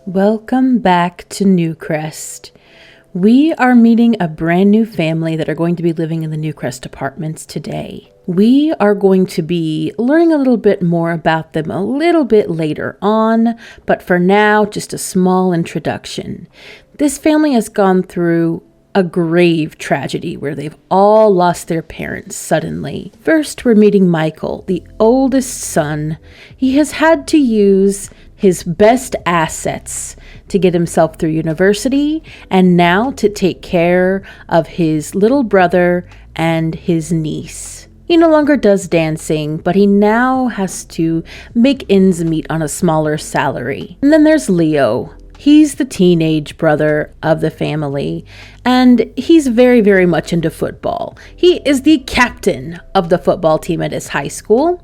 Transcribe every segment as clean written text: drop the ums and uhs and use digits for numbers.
Welcome back to Newcrest. We are meeting a brand new family that are going to be living in the Newcrest apartments today. We are going to be learning a little bit more about them a little bit later on, but for now, just a small introduction. This family has gone through a grave tragedy where they've all lost their parents suddenly. First, we're meeting Michael, the oldest son. He has had to use his best assets to get himself through university and now to take care of his little brother and his niece. He no longer does dancing, but he now has to make ends meet on a smaller salary. And then there's Leo. He's the teenage brother of the family, and he's very, very much into football. He is the captain of the football team at his high school,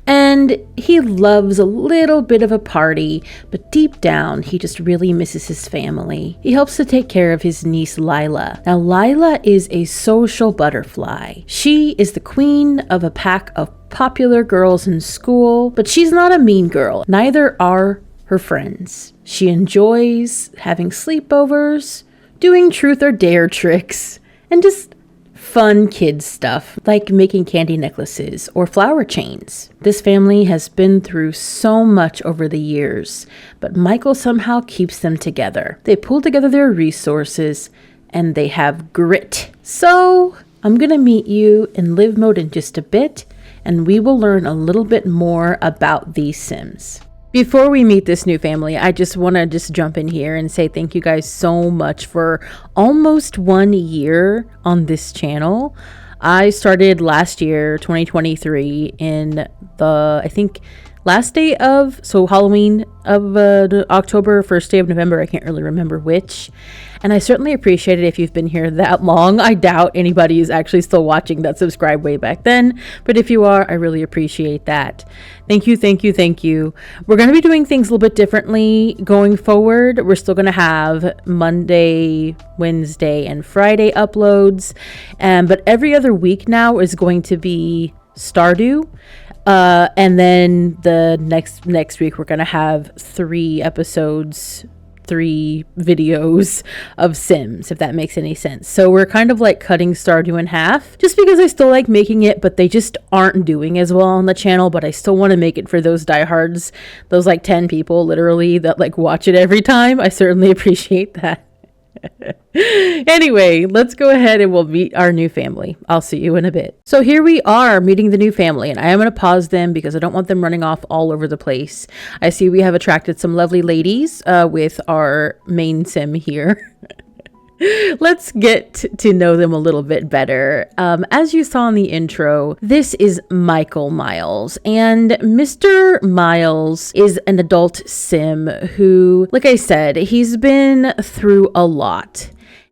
and he loves a little bit of a party, but deep down, he just really misses his family. He helps to take care of his niece, Lila. Now, Lila is a social butterfly. She is the queen of a pack of popular girls in school, but she's not a mean girl. Neither are her friends. She enjoys having sleepovers, doing truth or dare tricks, and just fun kid stuff like making candy necklaces or flower chains. This family has been through so much over the years, but Michael somehow keeps them together. They pull together their resources and they have grit. So I'm gonna meet you in live mode in just a bit, and we will learn a little bit more about these Sims. Before we meet this new family, I just want to jump in here and say thank you guys so much for almost 1 year on this channel. I started last year, 2023, in the, I think, last day of, so Halloween of October, first day of November, I can't really remember which. And I certainly appreciate it if you've been here that long. I doubt anybody is actually still watching that subscribed way back then. But if you are, I really appreciate that. Thank you, thank you, thank you. We're going to be doing things a little bit differently going forward. We're still going to have Monday, Wednesday, and Friday uploads. But every other week now is going to be Stardew. And then the next week, we're going to have 3 episodes, 3 videos of Sims, if that makes any sense. So we're kind of like cutting Stardew in half, just because I still like making it, but they just aren't doing as well on the channel. But I still want to make it for those diehards, those like 10 people literally that like watch it every time. I certainly appreciate that. Anyway, let's go ahead and we'll meet our new family. I'll see you in a bit. So here we are meeting the new family, and I am going to pause them because I don't want them running off all over the place. I see we have attracted some lovely ladies with our main sim here. Let's get to know them a little bit better. As you saw in the intro, this is Michael Miles, and Mr. Miles is an adult sim who, like I said, he's been through a lot.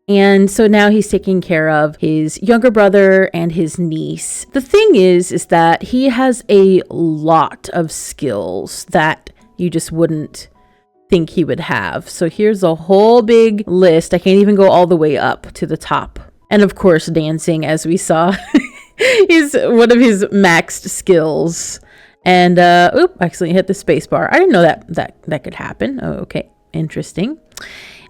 And so now he's taking care of his younger brother and his niece. The thing is that he has a lot of skills that you just wouldn't think he would have. So here's a whole big list. I can't even go all the way up to the top. And of course, dancing, as we saw, is one of his maxed skills. And I accidentally hit the space bar. I didn't know that could happen. Oh, okay, interesting.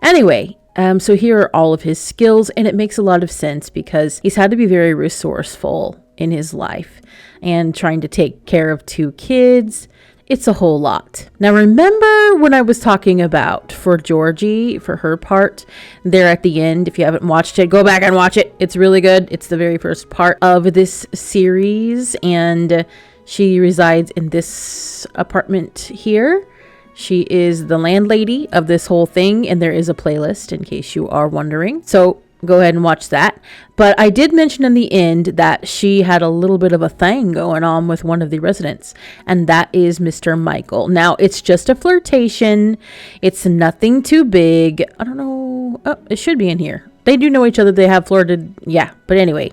Anyway, so here are all of his skills, and it makes a lot of sense because he's had to be very resourceful in his life and trying to take care of 2 kids. It's a whole lot. Now, remember when I was talking about for Georgie, for her part, there at the end, if you haven't watched it, go back and watch it. It's really good. It's the very first part of this series, and she resides in this apartment here. She is the landlady of this whole thing, and there is a playlist in case you are wondering. So go ahead and watch that. But I did mention in the end that she had a little bit of a thing going on with one of the residents, and that is Mr. Michael. Now, it's just a flirtation. It's nothing too big. I don't know. Oh, it should be in here. They do know each other. They have flirted. Yeah, but anyway.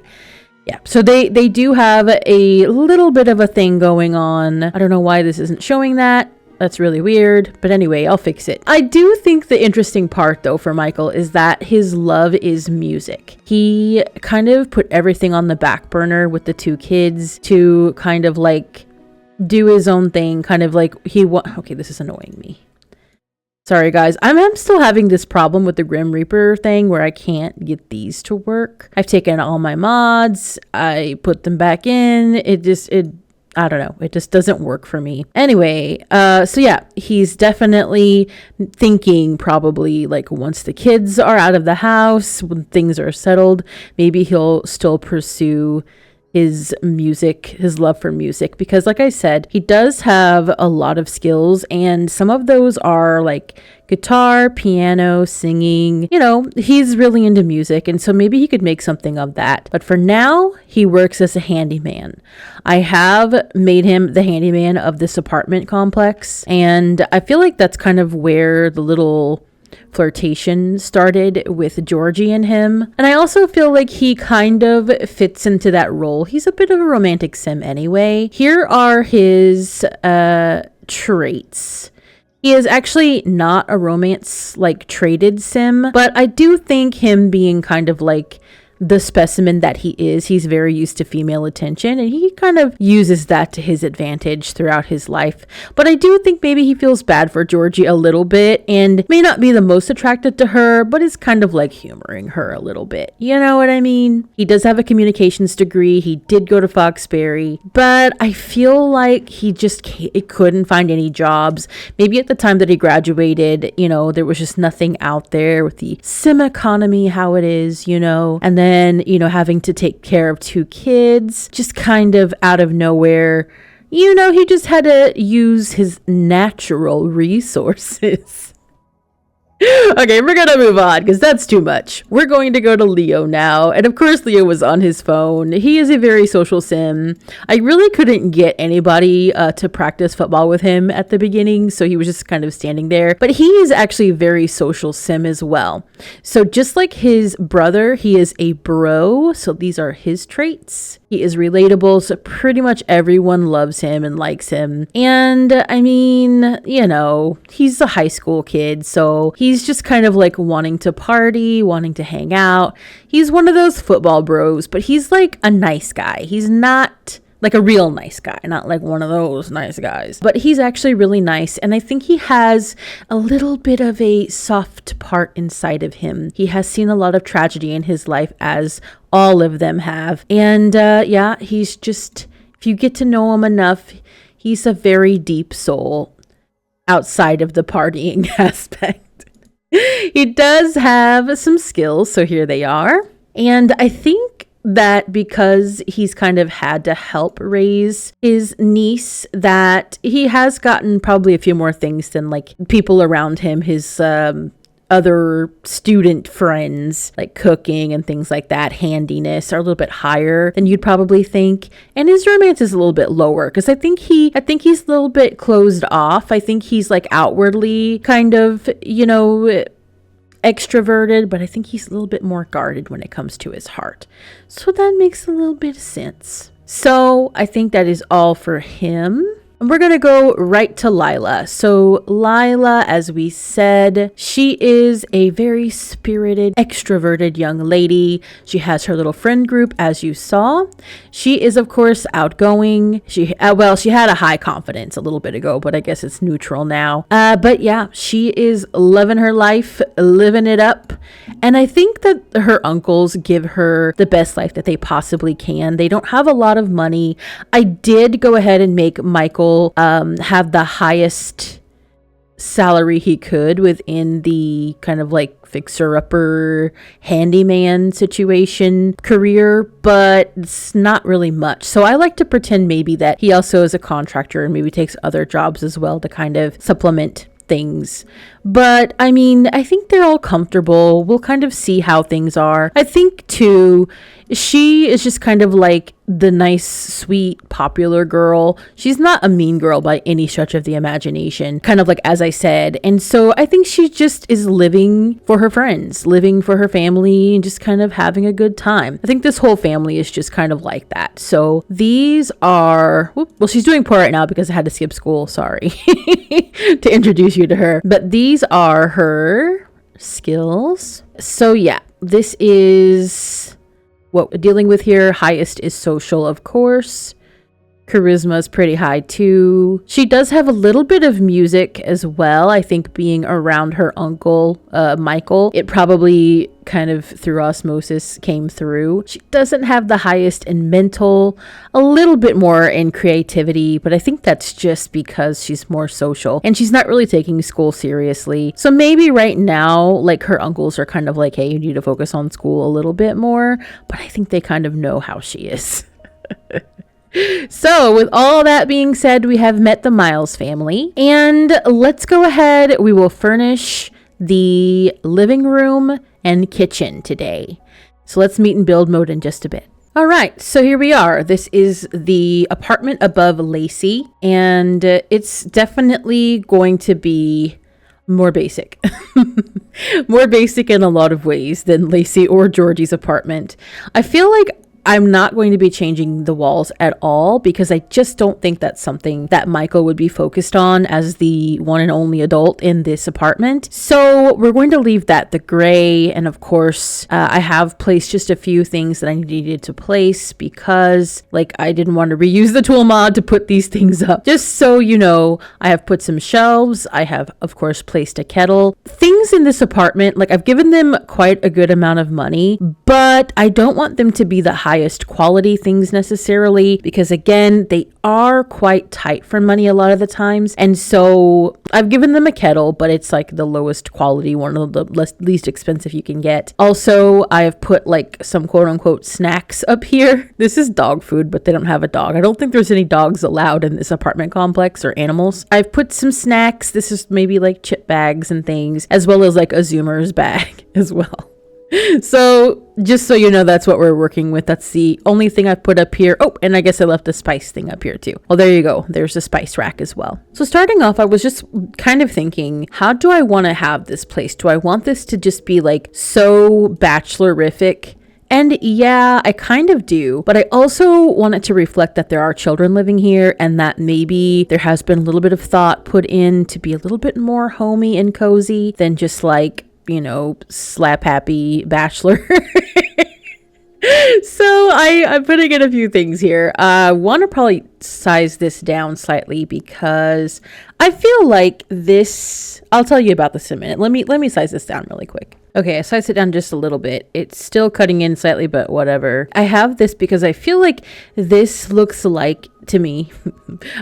Yeah, so they do have a little bit of a thing going on. I don't know why this isn't showing that. That's really weird, but anyway, I'll fix it. I do think the interesting part, though, for Michael is that his love is music. He kind of put everything on the back burner with the 2 kids to kind of like do his own thing, kind of like okay, this is annoying me. Sorry guys, I'm still having this problem with the Grim Reaper thing where I can't get these to work. I've taken all my mods, I put them back in, I don't know, it just doesn't work for me. Anyway, so yeah, he's definitely thinking probably like once the kids are out of the house, when things are settled, maybe he'll still pursue his music, his love for music, because like I said, he does have a lot of skills, and some of those are like guitar, piano, singing. You know, he's really into music, and so maybe he could make something of that. But for now, he works as a handyman. I have made him the handyman of this apartment complex, and I feel like that's kind of where the little flirtation started with Georgie and him. And I also feel like he kind of fits into that role. He's a bit of a romantic sim anyway. Here are his traits. He is actually not a romance like traded sim, but I do think him being kind of like the specimen that he is, he's very used to female attention, and he kind of uses that to his advantage throughout his life. But I do think maybe he feels bad for Georgie a little bit, and may not be the most attracted to her, but is kind of like humoring her a little bit. You know what I mean? He does have a communications degree. He did go to Foxbury, but I feel like he just couldn't find any jobs. Maybe at the time that he graduated, you know, there was just nothing out there with the sim economy, how it is, you know, and then, you know, having to take care of 2 kids, just kind of out of nowhere, you know, he just had to use his natural resources. Okay, we're gonna move on because that's too much. We're going to go to Leo now. And of course, Leo was on his phone. He is a very social sim. I really couldn't get anybody to practice football with him at the beginning, so he was just kind of standing there. But he is actually a very social sim as well. So just like his brother, he is a bro. So these are his traits. He is relatable, so pretty much everyone loves him and likes him. And I mean, you know, he's a high school kid, so he's just kind of like wanting to party, wanting to hang out. He's one of those football bros, but he's like a nice guy. He's not like a real nice guy, not like one of those nice guys, but he's actually really nice. And I think he has a little bit of a soft part inside of him. He has seen a lot of tragedy in his life, as all of them have. And yeah, he's just, if you get to know him enough, he's a very deep soul outside of the partying aspect. He does have some skills, so here they are. And I think that because he's kind of had to help raise his niece, that he has gotten probably a few more things than like people around him, his other student friends, like cooking and things like that, handiness, are a little bit higher than you'd probably think. And his romance is a little bit lower because I think he's a little bit closed off. I think he's like outwardly kind of, you know, extroverted, but I think he's a little bit more guarded when it comes to his heart. So that makes a little bit of sense. So I think that is all for him. And we're going to go right to Lila. So Lila, as we said, she is a very spirited, extroverted young lady. She has her little friend group, as you saw. She is, of course, outgoing. She had a high confidence a little bit ago, but I guess it's neutral now. But yeah, she is living her life, living it up. And I think that her uncles give her the best life that they possibly can. They don't have a lot of money. I did go ahead and make Michael have the highest salary he could within the kind of like fixer-upper handyman situation career, but it's not really much. So I like to pretend maybe that he also is a contractor and maybe takes other jobs as well to kind of supplement things. But I mean, I think they're all comfortable. We'll kind of see how things are. I think too, she is just kind of like the nice, sweet, popular girl. She's not a mean girl by any stretch of the imagination, kind of like as I said. And so I think she just is living for her friends, living for her family, and just kind of having a good time. I think this whole family is just kind of like that. So these are, well, she's doing poor right now because I had to skip school, sorry, to introduce you to her. But these are her skills. So yeah, this is what we're dealing with here. Highest is social, of course. Charisma is pretty high too. She does have a little bit of music as well. I think being around her uncle, Michael, it probably kind of through osmosis came through. She doesn't have the highest in mental, a little bit more in creativity, but I think that's just because she's more social and she's not really taking school seriously. So maybe right now, like her uncles are kind of like, hey, you need to focus on school a little bit more, but I think they kind of know how she is. So with all that being said, we have met the Miles family, and let's go ahead. We will furnish the living room and kitchen today. So let's meet in build mode in just a bit. All right, so here we are. This is the apartment above Lacey, and it's definitely going to be more basic. More basic in a lot of ways than Lacey or Georgie's apartment. I feel like I'm not going to be changing the walls at all because I just don't think that's something that Michael would be focused on as the one and only adult in this apartment. So we're going to leave that the gray. And of course, I have placed just a few things that I needed to place because I didn't want to reuse the tool mod to put these things up. Just so you know, I have put some shelves. I have, of course, placed a kettle. Things in this apartment, I've given them quite a good amount of money, but I don't want them to be the highest quality things necessarily because again they are quite tight for money a lot of the times, and so I've given them a kettle, but it's the lowest quality, one of the least expensive you can get. Also, I have put some quote-unquote snacks up here. This is dog food, but they don't have a dog. I don't think there's any dogs allowed in this apartment complex or animals. I've put some snacks. This is maybe chip bags and things, as well as a Zoomer's bag as well. So just so you know, that's what we're working with. That's the only thing I've put up here. Oh, and I guess I left a spice thing up here too. Well, there you go. There's a spice rack as well. So starting off, I was just kind of thinking, how do I want to have this place? Do I want this to just be so bachelorific? And yeah, I kind of do, but I also want it to reflect that there are children living here and that maybe there has been a little bit of thought put in to be a little bit more homey and cozy than just slap happy bachelor. So I'm putting in a few things here. I want to probably size this down slightly because I feel like this, I'll tell you about this in a minute. Let me size this down really quick. Okay, I sized it down just a little bit. It's still cutting in slightly, but whatever. I have this because I feel like this looks to me,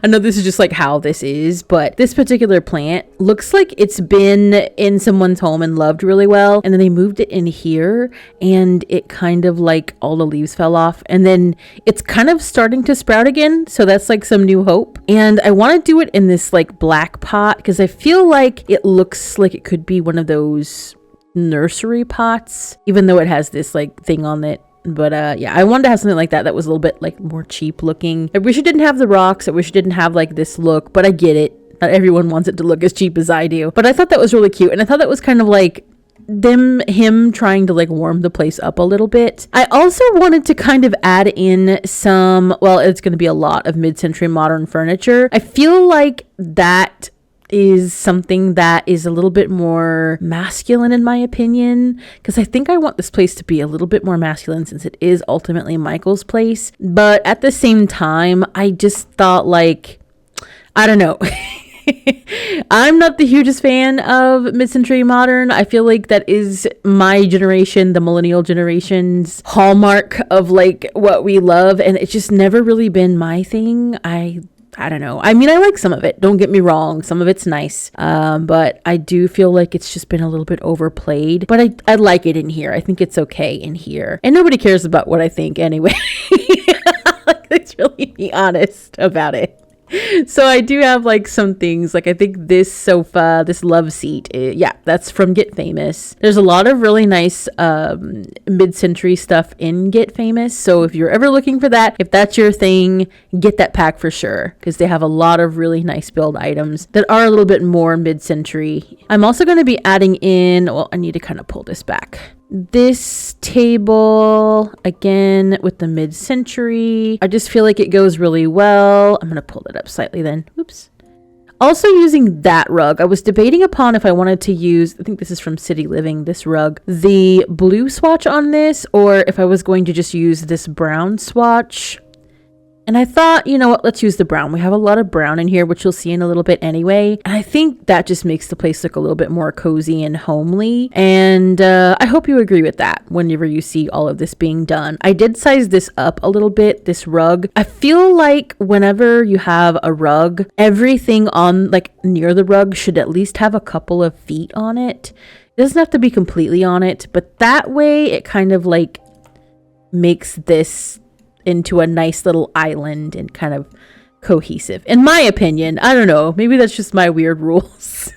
I know this is just how this is, but this particular plant looks like it's been in someone's home and loved really well, and then they moved it in here and it kind of all the leaves fell off, and then it's kind of starting to sprout again, so that's some new hope. And I want to do it in this black pot because I feel like it looks like it could be one of those nursery pots, even though it has this thing on it. But yeah, I wanted to have something like that was a little bit more cheap looking. I wish it didn't have the rocks. I wish it didn't have this look, but I get it. Not everyone wants it to look as cheap as I do. But I thought that was really cute, and I thought that was kind of him trying to warm the place up a little bit. I also wanted to kind of add in some, well, it's going to be a lot of mid-century modern furniture. I feel like that is something that is a little bit more masculine in my opinion, because I think I want this place to be a little bit more masculine since it is ultimately Michael's place. But at the same time, I just thought I don't know. I'm not the hugest fan of mid-century modern. I feel like that is my generation, the millennial generation's hallmark of what we love, and it's just never really been my thing. I don't know. I mean, I like some of it. Don't get me wrong. Some of it's nice. But I do feel like it's just been a little bit overplayed. But I like it in here. I think it's okay in here. And nobody cares about what I think anyway. Let's really be honest about it. So I do have some things, I think this sofa, this love seat, yeah, that's from Get Famous. There's a lot of really nice mid-century stuff in Get Famous. So if you're ever looking for that, if that's your thing, get that pack for sure, because they have a lot of really nice build items that are a little bit more mid-century. I'm also going to be adding in, well, I need to kind of pull this back. This table, again, with the mid-century, I just feel like it goes really well. I'm going to pull it up slightly then. Oops. Also using that rug, I was debating upon if I wanted to use, I think this is from City Living, this rug, the blue swatch on this, or if I was going to just use this brown swatch. And I thought, you know what, let's use the brown. We have a lot of brown in here, which you'll see in a little bit anyway. And I think that just makes the place look a little bit more cozy and homely. And I hope you agree with that whenever you see all of this being done. I did size this up a little bit, this rug. I feel like whenever you have a rug, everything on like near the rug should at least have a couple of feet on it. It doesn't have to be completely on it, but that way it kind of like makes this into a nice little island and kind of cohesive. In my opinion, I don't know, maybe that's just my weird rules.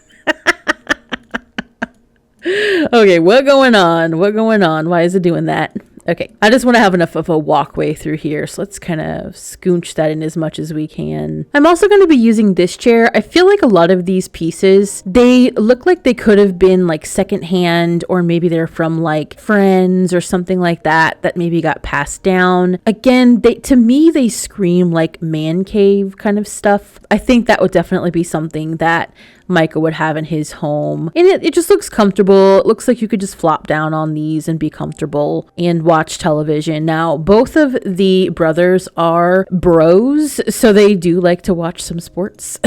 Okay, what going on? Why is it doing that? Okay, I just want to have enough of a walkway through here, so let's kind of scooch that in as much as we can. I'm also going to be using this chair. I feel like a lot of these pieces, they look like they could have been like secondhand, or maybe they're from like friends or something like that, that maybe got passed down. Again, to me, they scream like man cave kind of stuff. I think that would definitely be something that Micah would have in his home. And it just looks comfortable. It looks like you could just flop down on these and be comfortable and watch television. Now, both of the brothers are bros, so they do like to watch some sports.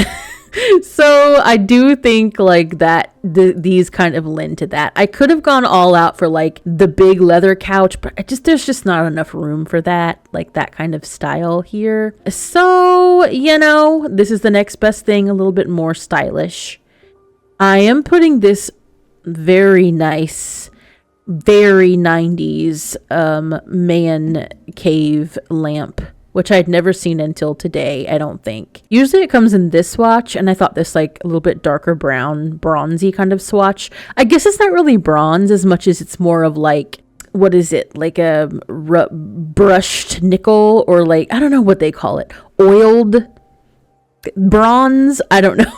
So I do think like that these kind of lend to that. I could have gone all out for like the big leather couch, but there's just not enough room for that, like that kind of style here. So, you know, this is the next best thing, a little bit more stylish. I am putting this very nice, very 90s man cave lamp, which I'd never seen until today, I don't think. Usually it comes in this swatch, and I thought this like a little bit darker brown, bronzy kind of swatch. I guess it's not really bronze as much as it's more of like, what is it? Like a brushed nickel, or like, I don't know what they call it. Oiled bronze? I don't know.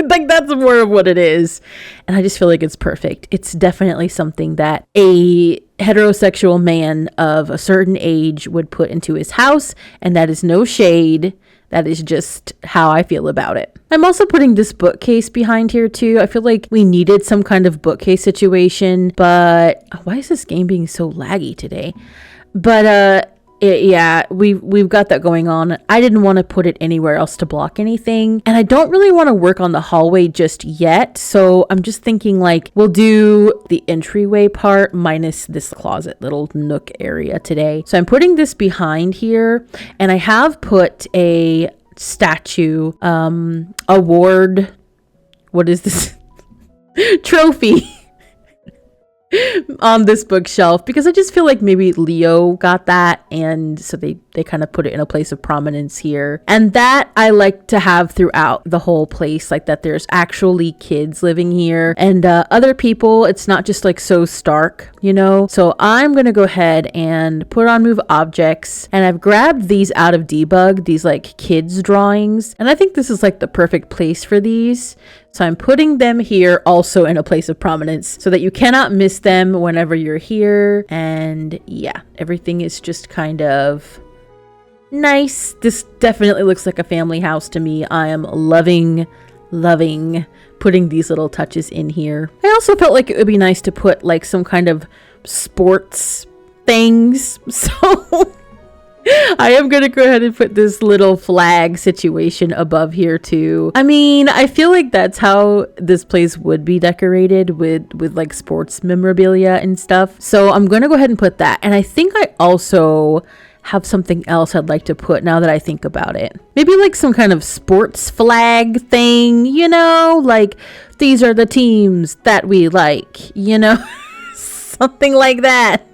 Like that's more of what it is. And I just feel like it's perfect. It's definitely something that a heterosexual man of a certain age would put into his house. And that is no shade. That is just how I feel about it. I'm also putting this bookcase behind here too. I feel like we needed some kind of bookcase situation, but why is this game being so laggy today? But yeah, we've got that going on. I didn't want to put it anywhere else to block anything. And I don't really want to work on the hallway just yet. So I'm just thinking like we'll do the entryway part minus this closet little nook area today. So I'm putting this behind here, and I have put a statue, award, what is this? Trophy. On this bookshelf, because I just feel like maybe Leo got that, and so they kind of put it in a place of prominence here. And that I like to have throughout the whole place, like that there's actually kids living here and other people. It's not just like so stark, you know. So I'm gonna go ahead and put on move objects, and I've grabbed these out of debug, these like kids drawings, and I think this is like the perfect place for these. So I'm putting them here also in a place of prominence so that you cannot miss them whenever you're here. And yeah, everything is just kind of nice. This definitely looks like a family house to me. I am loving putting these little touches in here. I also felt like it would be nice to put like some kind of sports things. So I am going to go ahead and put this little flag situation above here too. I mean, I feel like that's how this place would be decorated with like sports memorabilia and stuff. So I'm going to go ahead and put that. And I think I also have something else I'd like to put now that I think about it. Maybe like some kind of sports flag thing, you know, like these are the teams that we like, you know, something like that.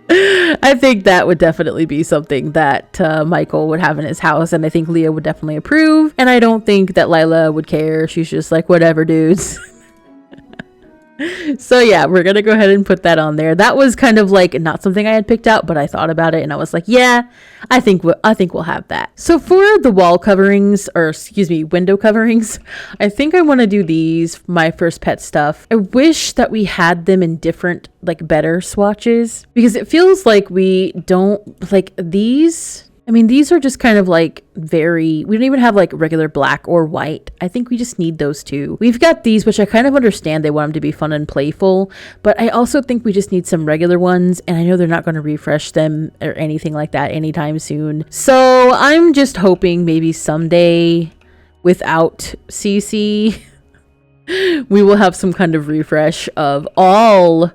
I think that would definitely be something that Michael would have in his house, and I think Leah would definitely approve, and I don't think that Lila would care. She's just like, whatever, dudes. So yeah, we're gonna go ahead and put that on there. That was kind of like not something I had picked out, but I thought about it and I was like, yeah, I think we'll have that. So for the wall coverings, or excuse me, window coverings, I think I want to do these, my first pet stuff. I wish that we had them in different, like better swatches, because it feels like we don't, like these I mean, these are just kind of like we don't even have like regular black or white. I think we just need those two. We've got these, which I kind of understand they want them to be fun and playful, but I also think we just need some regular ones, and I know they're not going to refresh them or anything like that anytime soon. So I'm just hoping maybe someday without CC, we will have some kind of refresh of all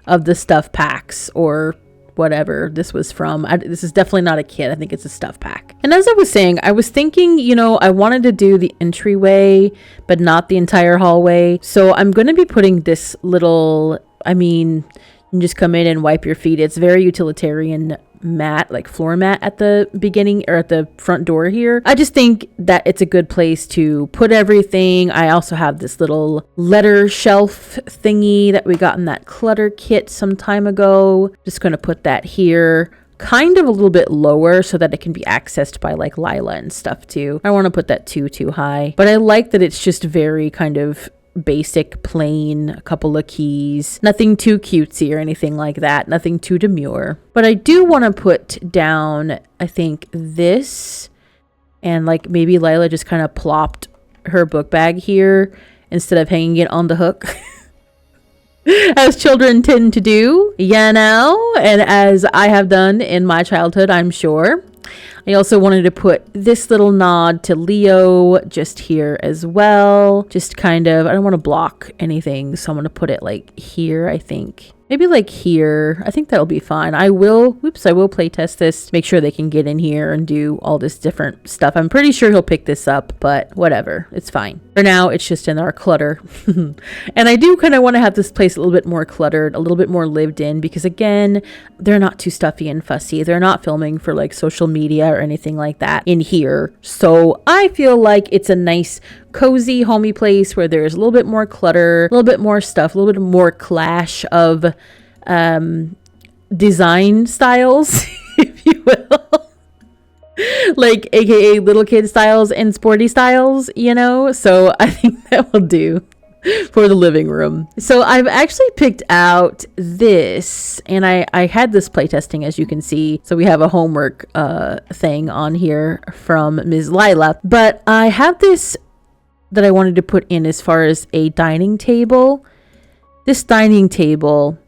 of the stuff packs or whatever this was from. This is definitely not a kit. I think it's a stuff pack. And as I was saying, I was thinking, I wanted to do the entryway, but not the entire hallway. So I'm going to be putting this little, you can just come in and wipe your feet. It's very utilitarian mat, like floor mat at the beginning or at the front door here. I just think that it's a good place to put everything. I also have this little letter shelf thingy that we got in that clutter kit some time ago. Just going to put that here, kind of a little bit lower so that it can be accessed by like Lila and stuff too. I don't want to put that too high, but I like that it's just very kind of basic, plain, a couple of keys, nothing too cutesy or anything like that, nothing too demure. But I do want to put down, I think, this, and like maybe Lila just kind of plopped her book bag here instead of hanging it on the hook. As children tend to do, and as I have done in my childhood, I'm sure. I also wanted to put this little nod to Leo just here as well. Just kind of, I don't want to block anything, so I'm going to put it like here, I think. Maybe like here. I think that'll be fine. I will play test this, make sure they can get in here and do all this different stuff. I'm pretty sure he'll pick this up, but whatever, it's fine. For now, it's just in our clutter. And I do kind of want to have this place a little bit more cluttered, a little bit more lived in, because again, they're not too stuffy and fussy. They're not filming for like social media or anything like that in here. So I feel like it's a nice, cozy, homey place where there's a little bit more clutter, a little bit more stuff, a little bit more clash of design styles, if you will. Like aka little kid styles and sporty styles, so I think that will do for the living room. So I've actually picked out this, and I had this playtesting, as you can see, so we have a homework thing on here from Ms. Lila, but I have this that I wanted to put in as far as a dining table. This dining table,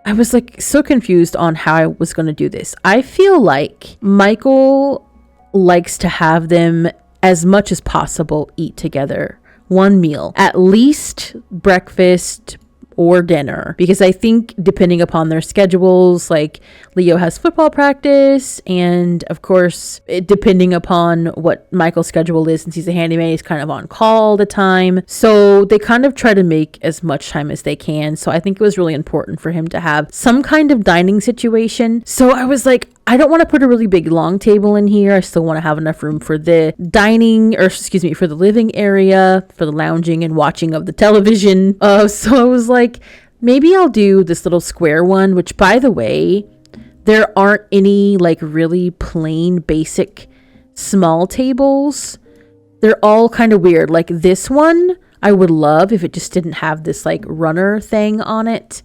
I was like so confused on how I was going to do this. I feel like Michael likes to have them as much as possible eat together. One meal, at least breakfast or dinner, because I think depending upon their schedules, like Leo has football practice, and of course depending upon what Michael's schedule is, since he's a handyman, he's kind of on call all the time, so they kind of try to make as much time as they can. So I think it was really important for him to have some kind of dining situation. So I was like, I don't want to put a really big long table in here. I still want to have enough room for the for the living area, for the lounging and watching of the television. So I was like, maybe I'll do this little square one, which, by the way, there aren't any like really plain basic small tables. They're all kind of weird. Like this one, I would love if it just didn't have this like runner thing on it.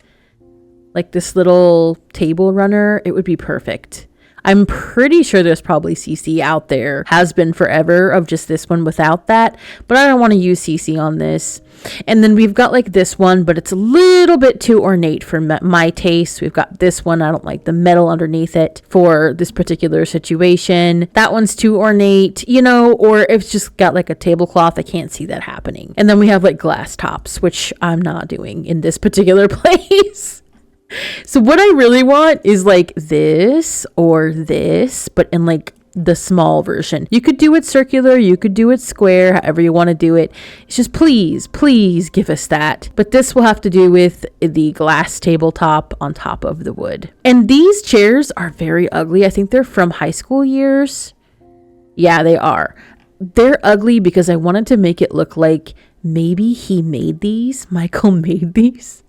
Like this little table runner, it would be perfect. I'm pretty sure there's probably CC out there, has been forever, of just this one without that, but I don't want to use CC on this. And then we've got like this one, but it's a little bit too ornate for my taste. We've got this one. I don't like the metal underneath it for this particular situation. That one's too ornate, or if it's just got like a tablecloth, I can't see that happening. And then we have like glass tops, which I'm not doing in this particular place. So what I really want is like this or this, but in like the small version. You could do it circular, you could do it square, however you want to do it. It's just please give us that. But this will have to do with the glass tabletop on top of the wood. And these chairs are very ugly. I think they're from high school years. Yeah, they are. They're ugly because I wanted to make it look like maybe he made these. Michael made these.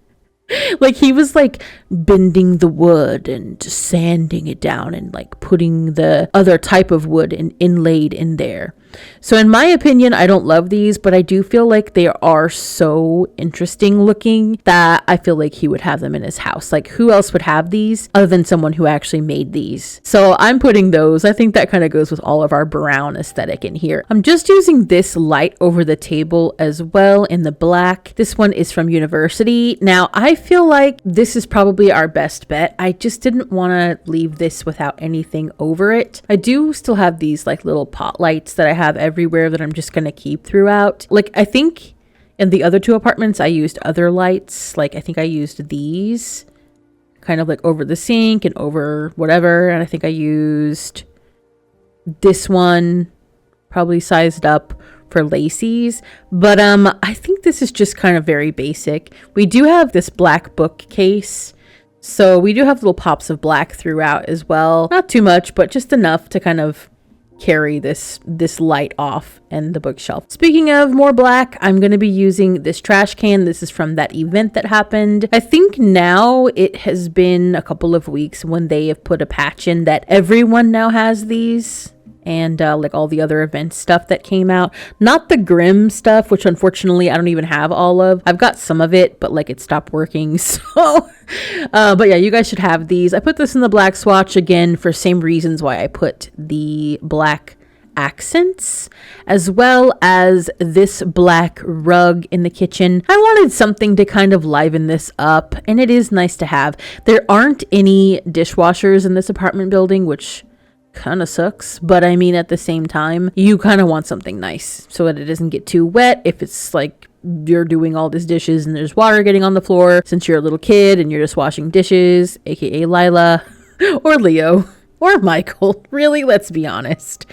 Like he was like bending the wood and sanding it down and like putting the other type of wood and inlaid in there. So in my opinion, I don't love these, but I do feel like they are so interesting looking that I feel like he would have them in his house. Like, who else would have these other than someone who actually made these? So I'm putting those. I think that kind of goes with all of our brown aesthetic in here. I'm just using this light over the table as well in the black. This one is from University. Now, I feel like this is probably our best bet. I just didn't want to leave this without anything over it. I do still have these like little pot lights that I have everywhere that I'm just going to keep throughout. Like, I think in the other two apartments, I used other lights. Like, I think I used these kind of like over the sink and over whatever. And I think I used this one probably sized up for Lacey's, but I think this is just kind of very basic. We do have this black bookcase, so we do have little pops of black throughout as well. Not too much, but just enough to kind of carry this light off and the bookshelf. Speaking of more black, I'm going to be using this trash can. This is from that event that happened. I think now it has been a couple of weeks when they have put a patch in that everyone now has these. And like all the other event stuff that came out. Not the Grimm stuff, which unfortunately I don't even have all of. I've got some of it, but like it stopped working. So, but yeah, you guys should have these. I put this in the black swatch again for same reasons why I put the black accents, as well as this black rug in the kitchen. I wanted something to kind of liven this up, and it is nice to have. There aren't any dishwashers in this apartment building, which kind of sucks, but I mean, at the same time, you kind of want something nice so that it doesn't get too wet if it's like you're doing all these dishes and there's water getting on the floor since you're a little kid and you're just washing dishes, aka Lila or Leo or Michael. Really, let's be honest.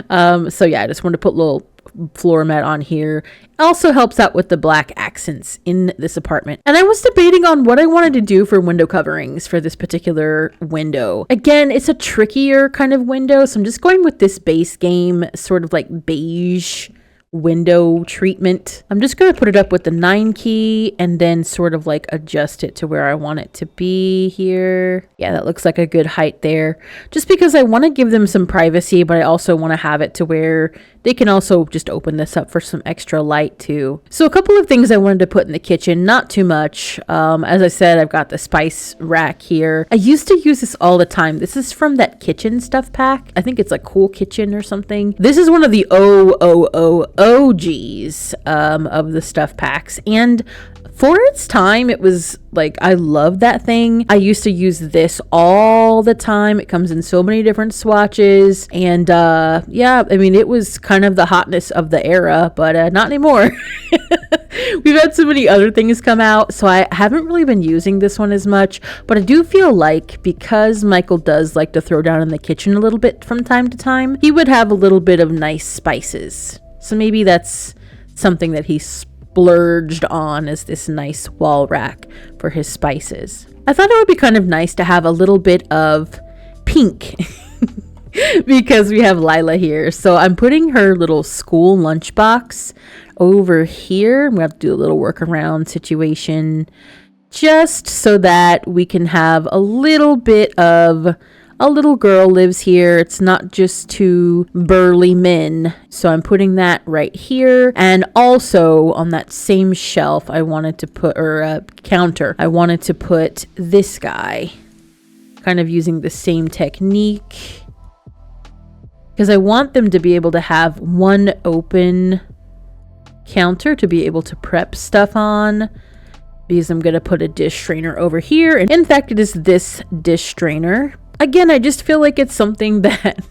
So yeah, I just wanted to put a little floor mat on here. Also helps out with the black accents in this apartment. And I was debating on what I wanted to do for window coverings for this particular window. Again, it's a trickier kind of window, so I'm just going with this base game sort of like beige window treatment. I'm just going to put it up with the 9 key and then sort of like adjust it to where I want it to be here. Yeah, that looks like a good height there. Just because I want to give them some privacy, but I also want to have it to where they can also just open this up for some extra light too. So a couple of things I wanted to put in the kitchen, not too much. As I said, I've got the spice rack here. I used to use this all the time. This is from that kitchen stuff pack. I think it's like Cool Kitchen or something. This is one of the OGs of the stuff packs, and for its time, it was like, I love that thing. I used to use this all the time. It comes in so many different swatches, and yeah, I mean, it was kind of the hotness of the era, but not anymore. We've had so many other things come out, so I haven't really been using this one as much, but I do feel like because Michael does like to throw down in the kitchen a little bit from time to time, he would have a little bit of nice spices. So maybe that's something that he splurged on, as this nice wall rack for his spices. I thought it would be kind of nice to have a little bit of pink because we have Lila here. So I'm putting her little school lunchbox over here. I'm going to have to do a little workaround situation just so that we can have a little bit of a little girl lives here. It's not just two burly men. So I'm putting that right here. And also on that same shelf, I wanted to put, or counter, I wanted to put this guy, kind of using the same technique, because I want them to be able to have one open counter to be able to prep stuff on, because I'm going to put a dish strainer over here. And in fact, it is this dish strainer. Again, I just feel like it's something that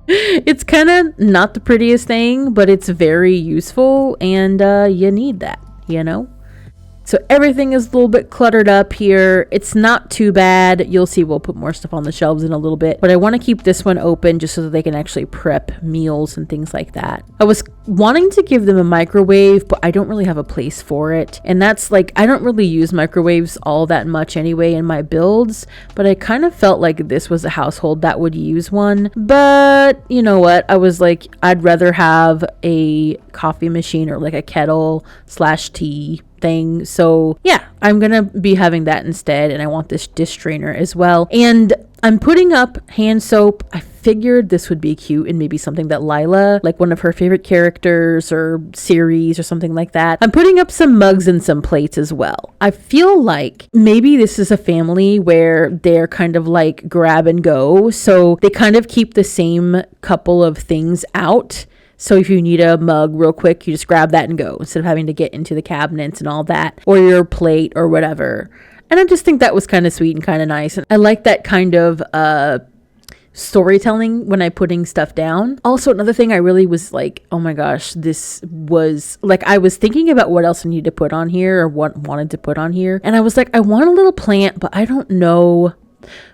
it's kind of not the prettiest thing, but it's very useful, and you need that, you know? So everything is a little bit cluttered up here. It's not too bad. You'll see we'll put more stuff on the shelves in a little bit, but I want to keep this one open just so that they can actually prep meals and things like that. I was wanting to give them a microwave, but I don't really have a place for it. And that's like, I don't really use microwaves all that much anyway in my builds, but I kind of felt like this was a household that would use one. But you know what? I was like, I'd rather have a coffee machine or like a kettle / tea thing. So yeah, I'm gonna be having that instead, and I want this dish strainer as well. And I'm putting up hand soap. I figured this would be cute and maybe something that Lila, like one of her favorite characters or series or something like that. I'm putting up some mugs and some plates as well. I feel like maybe this is a family where they're kind of like grab and go. So they kind of keep the same couple of things out. So if you need a mug real quick, you just grab that and go instead of having to get into the cabinets and all that, or your plate or whatever. And I just think that was kind of sweet and kind of nice. And I like that kind of storytelling when I'm putting stuff down. Also, another thing I really was like, oh my gosh, this was like, I was thinking about what else I needed to put on here or what wanted to put on here. And I was like, I want a little plant, but I don't know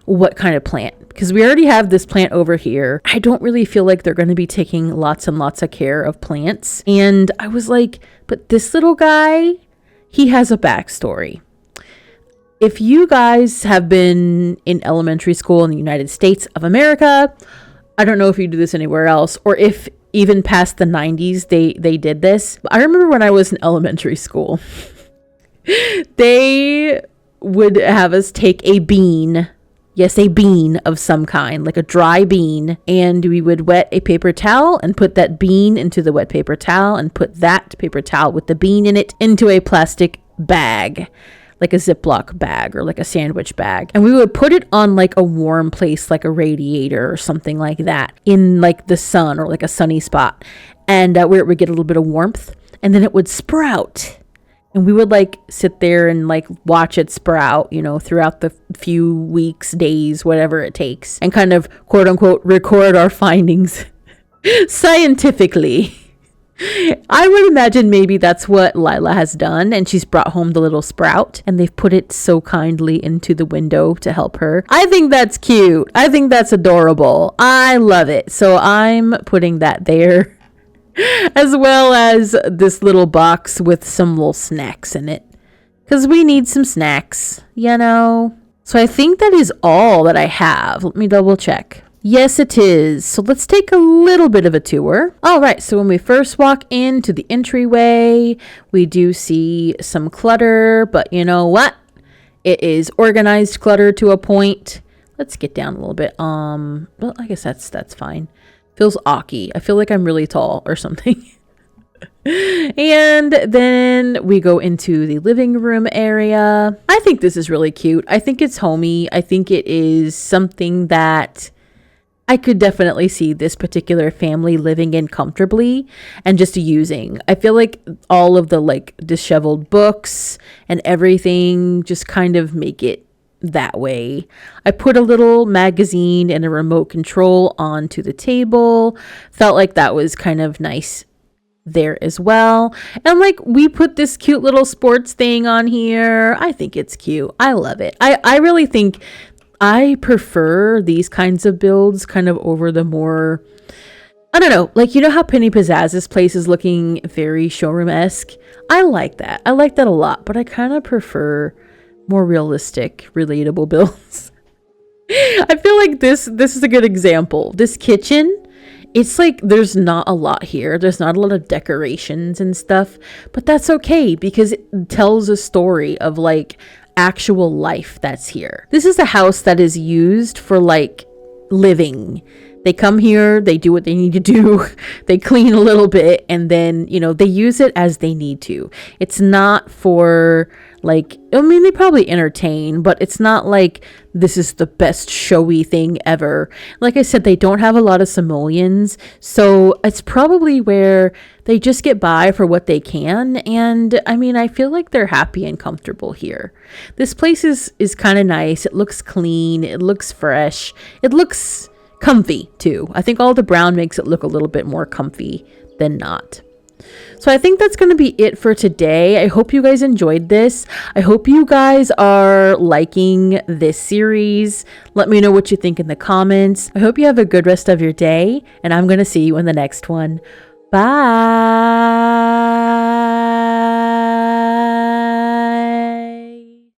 what kind of plant, because we already have this plant over here. I don't really feel like they're going to be taking lots and lots of care of plants. And I was like, but this little guy, he has a backstory. If you guys have been in elementary school in the United States of America, I don't know if you do this anywhere else, or if even past the 90s they did this. I remember when I was in elementary school, they would have us take a bean. Yes, a bean of some kind, like a dry bean. And we would wet a paper towel and put that bean into the wet paper towel and put that paper towel with the bean in it into a plastic bag, like a Ziploc bag or like a sandwich bag. And we would put it on like a warm place, like a radiator or something like that, in like the sun or like a sunny spot. And where it would get a little bit of warmth, and then it would sprout. And we would like sit there and like watch it sprout, you know, throughout the few weeks, days, whatever it takes, and kind of quote unquote record our findings scientifically. I would imagine maybe that's what Lila has done, and she's brought home the little sprout and they've put it so kindly into the window to help her. I think that's cute. I think that's adorable. I love it. So I'm putting that there, as well as this little box with some little snacks in it, because we need some snacks, you know. So I think that is all that I have. Let me double check. Yes, it is. So let's take a little bit of a tour. All right. So when we first walk into the entryway, we do see some clutter, but you know what? It is organized clutter to a point. Let's get down a little bit. Well, I guess that's fine. Feels awky. I feel like I'm really tall or something. And then we go into the living room area. I think this is really cute. I think it's homey. I think it is something that I could definitely see this particular family living in comfortably and just using. I feel like all of the like disheveled books and everything just kind of make it that way. I put a little magazine and a remote control onto the table. Felt like that was kind of nice there as well. And like we put this cute little sports thing on here. I think it's cute. I love it. I really think I prefer these kinds of builds kind of over the more, I don't know, like, you know how Penny Pizzazz's place is looking very showroom-esque? I like that. I like that a lot, but I kind of prefer more realistic, relatable builds. I feel like this is a good example. This kitchen, it's like there's not a lot here. There's not a lot of decorations and stuff, but that's okay because it tells a story of like actual life that's here. This is a house that is used for like living. They come here, they do what they need to do, they clean a little bit, and then, you know, they use it as they need to. It's not for like, I mean, they probably entertain, but it's not like this is the best showy thing ever. Like I said, they don't have a lot of simoleons, so it's probably where they just get by for what they can. And I mean, I feel like they're happy and comfortable here. This place is kind of nice. It looks clean. It looks fresh. It looks comfy too. I think all the brown makes it look a little bit more comfy than not. So I think that's going to be it for today. I hope you guys enjoyed this. I hope you guys are liking this series. Let me know what you think in the comments. I hope you have a good rest of your day, and I'm going to see you in the next one. Bye.